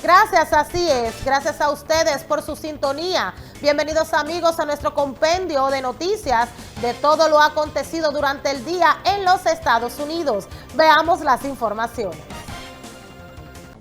Gracias, así es. Gracias a ustedes por su sintonía. Bienvenidos amigos a nuestro compendio de noticias de todo lo acontecido durante el día en los Estados Unidos. Veamos las informaciones.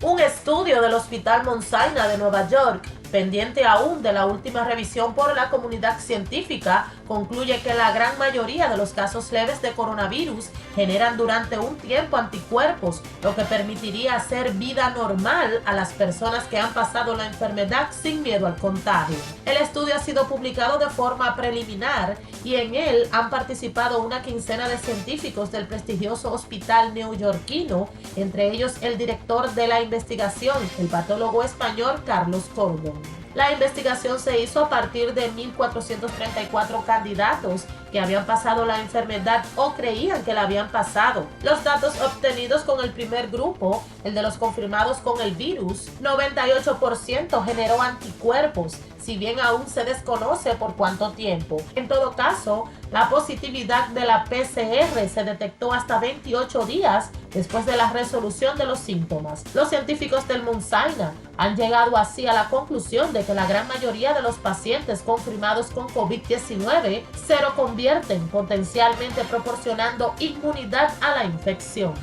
Un estudio del Hospital Mount Sinai de Nueva York, pendiente aún de la última revisión por la comunidad científica, concluye que la gran mayoría de los casos leves de coronavirus generan durante un tiempo anticuerpos, lo que permitiría hacer vida normal a las personas que han pasado la enfermedad sin miedo al contagio. El estudio ha sido publicado de forma preliminar y en él han participado una quincena de científicos del prestigioso hospital neoyorquino, entre ellos el director de la investigación, el patólogo español Carlos Cordon. La investigación se hizo a partir de 1.434 candidatos que habían pasado la enfermedad o creían que la habían pasado. Los datos obtenidos con el primer grupo, el de los confirmados con el virus, 98% generó anticuerpos, si bien aún se desconoce por cuánto tiempo. En todo caso, la positividad de la PCR se detectó hasta 28 días después de la resolución de los síntomas. Los científicos del Mount Sinai han llegado así a la conclusión de que la gran mayoría de los pacientes confirmados con COVID-19 se lo convierten, potencialmente proporcionando inmunidad a la infección.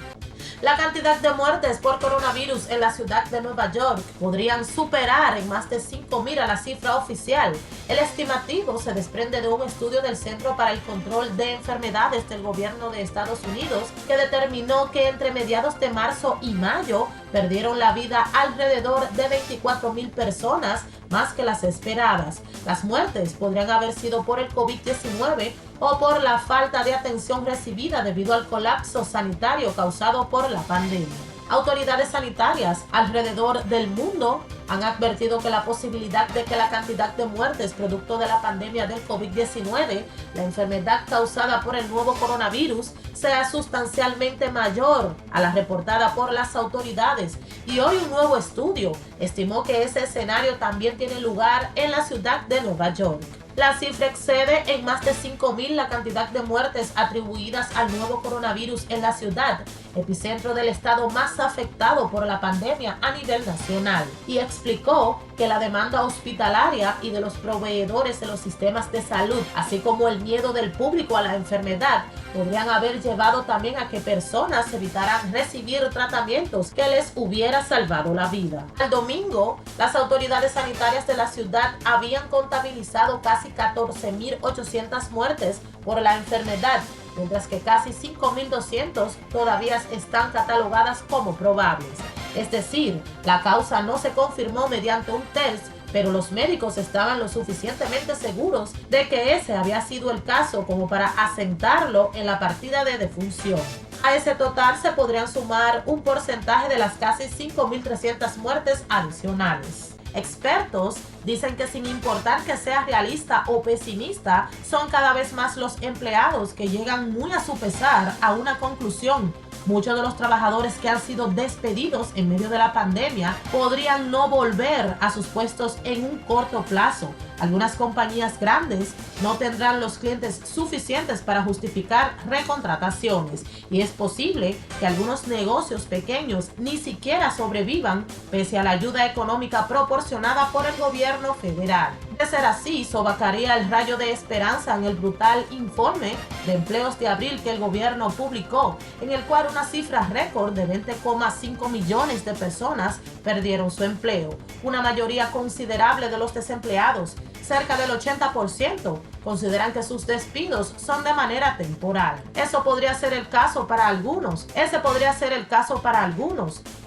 La cantidad de muertes por coronavirus en la ciudad de Nueva York podrían superar en más de 5.000 a la cifra oficial. El estimativo se desprende de un estudio del Centro para el Control de Enfermedades del Gobierno de Estados Unidos que determinó que entre mediados de marzo y mayo perdieron la vida alrededor de 24.000 personas, más que las esperadas. Las muertes podrían haber sido por el COVID-19 o por la falta de atención recibida debido al colapso sanitario causado por la pandemia. Autoridades sanitarias alrededor del mundo han advertido que la posibilidad de que la cantidad de muertes producto de la pandemia del COVID-19, la enfermedad causada por el nuevo coronavirus, sea sustancialmente mayor a la reportada por las autoridades. Y hoy un nuevo estudio estimó que ese escenario también tiene lugar en la ciudad de Nueva York. La cifra excede en más de 5.000 la cantidad de muertes atribuidas al nuevo coronavirus en la ciudad, epicentro del estado más afectado por la pandemia a nivel nacional, y explicó que la demanda hospitalaria y de los proveedores de los sistemas de salud, así como el miedo del público a la enfermedad, podrían haber llevado también a que personas evitaran recibir tratamientos que les hubiera salvado la vida. El domingo, las autoridades sanitarias de la ciudad habían contabilizado casi 14.800 muertes por la enfermedad, mientras que casi 5.200 todavía están catalogadas como probables. Es decir, la causa no se confirmó mediante un test, pero los médicos estaban lo suficientemente seguros de que ese había sido el caso como para asentarlo en la partida de defunción. A ese total se podrían sumar un porcentaje de las casi 5.300 muertes adicionales. Expertos dicen que sin importar que sea realista o pesimista, son cada vez más los empleados que llegan muy a su pesar a una conclusión. Muchos de los trabajadores que han sido despedidos en medio de la pandemia podrían no volver a sus puestos en un corto plazo. Algunas compañías grandes no tendrán los clientes suficientes para justificar recontrataciones y es posible que algunos negocios pequeños ni siquiera sobrevivan pese a la ayuda económica proporcionada por el gobierno federal. De ser así, sobacaría el rayo de esperanza en el brutal informe de empleos de abril que el gobierno publicó, en el cual una cifra récord de 20,5 millones de personas perdieron su empleo. Una mayoría considerable de los desempleados, cerca del 80%, consideran que sus despidos son de manera temporal. Ese podría ser el caso para algunos.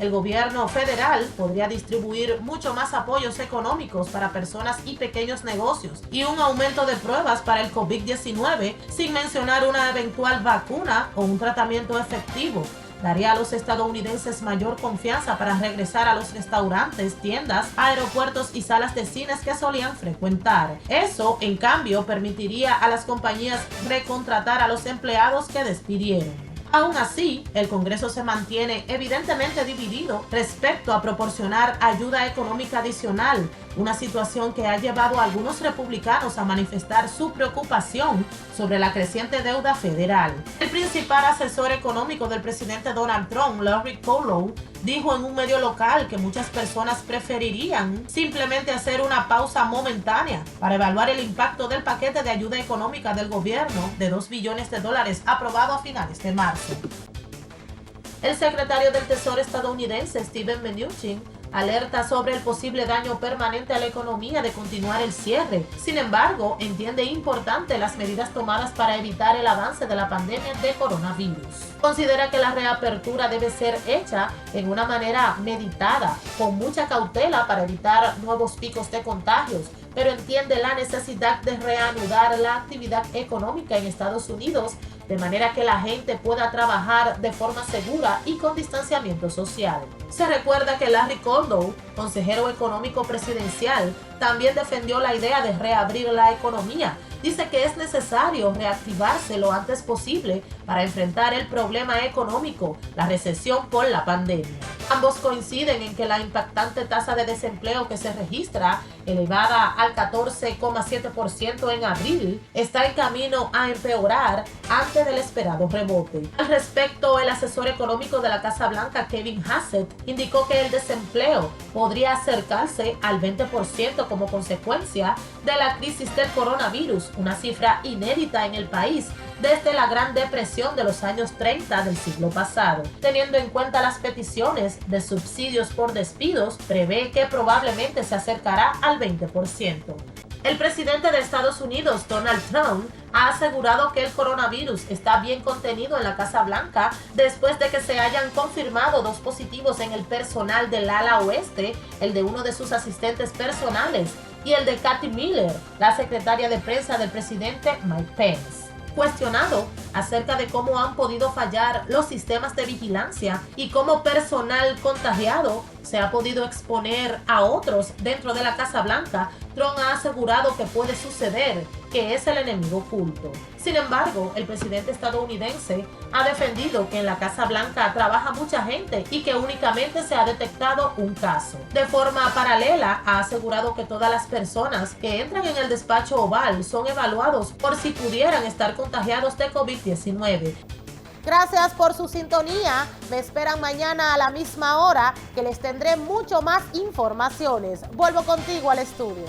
El gobierno federal podría distribuir mucho más apoyos económicos para personas y pequeños negocios y un aumento de pruebas para el COVID-19, sin mencionar una eventual vacuna o un tratamiento efectivo. Daría a los estadounidenses mayor confianza para regresar a los restaurantes, tiendas, aeropuertos y salas de cines que solían frecuentar. Eso, en cambio, permitiría a las compañías recontratar a los empleados que despidieron. Aún así, el Congreso se mantiene evidentemente dividido respecto a proporcionar ayuda económica adicional, una situación que ha llevado a algunos republicanos a manifestar su preocupación sobre la creciente deuda federal. El principal asesor económico del presidente Donald Trump, Larry Kudlow, dijo en un medio local que muchas personas preferirían simplemente hacer una pausa momentánea para evaluar el impacto del paquete de ayuda económica del gobierno de $2 billones aprobado a finales de marzo. El secretario del Tesoro estadounidense, Steven Mnuchin, alerta sobre el posible daño permanente a la economía de continuar el cierre. Sin embargo, entiende importante las medidas tomadas para evitar el avance de la pandemia de coronavirus. Considera que la reapertura debe ser hecha en una manera meditada, con mucha cautela para evitar nuevos picos de contagios, pero entiende la necesidad de reanudar la actividad económica en Estados Unidos de manera que la gente pueda trabajar de forma segura y con distanciamiento social. Se recuerda que Larry Kudlow, consejero económico presidencial, también defendió la idea de reabrir la economía. Dice que es necesario reactivarse lo antes posible para enfrentar el problema económico, la recesión por la pandemia. Ambos coinciden en que la impactante tasa de desempleo que se registra, elevada al 14,7% en abril, está en camino a empeorar antes del esperado rebote. Al respecto, el asesor económico de la Casa Blanca, Kevin Hassett, indicó que el desempleo podría acercarse al 20% como consecuencia de la crisis del coronavirus, una cifra inédita en el país desde la Gran Depresión de los años 30 del siglo pasado. Teniendo en cuenta las peticiones de subsidios por despidos, prevé que probablemente se acercará al 20%. El presidente de Estados Unidos, Donald Trump, ha asegurado que el coronavirus está bien contenido en la Casa Blanca después de que se hayan confirmado 2 positivos en el personal del ala oeste, el de uno de sus asistentes personales y el de Kathy Miller, la secretaria de prensa del presidente Mike Pence. Cuestionado acerca de cómo han podido fallar los sistemas de vigilancia y cómo personal contagiado se ha podido exponer a otros dentro de la Casa Blanca, Trump ha asegurado que puede suceder, que es el enemigo oculto. Sin embargo, el presidente estadounidense ha defendido que en la Casa Blanca trabaja mucha gente y que únicamente se ha detectado un caso. De forma paralela, ha asegurado que todas las personas que entran en el despacho oval son evaluados por si pudieran estar contagiados de COVID-19. Gracias por su sintonía. Me esperan mañana a la misma hora que les tendré mucho más informaciones. Vuelvo contigo al estudio.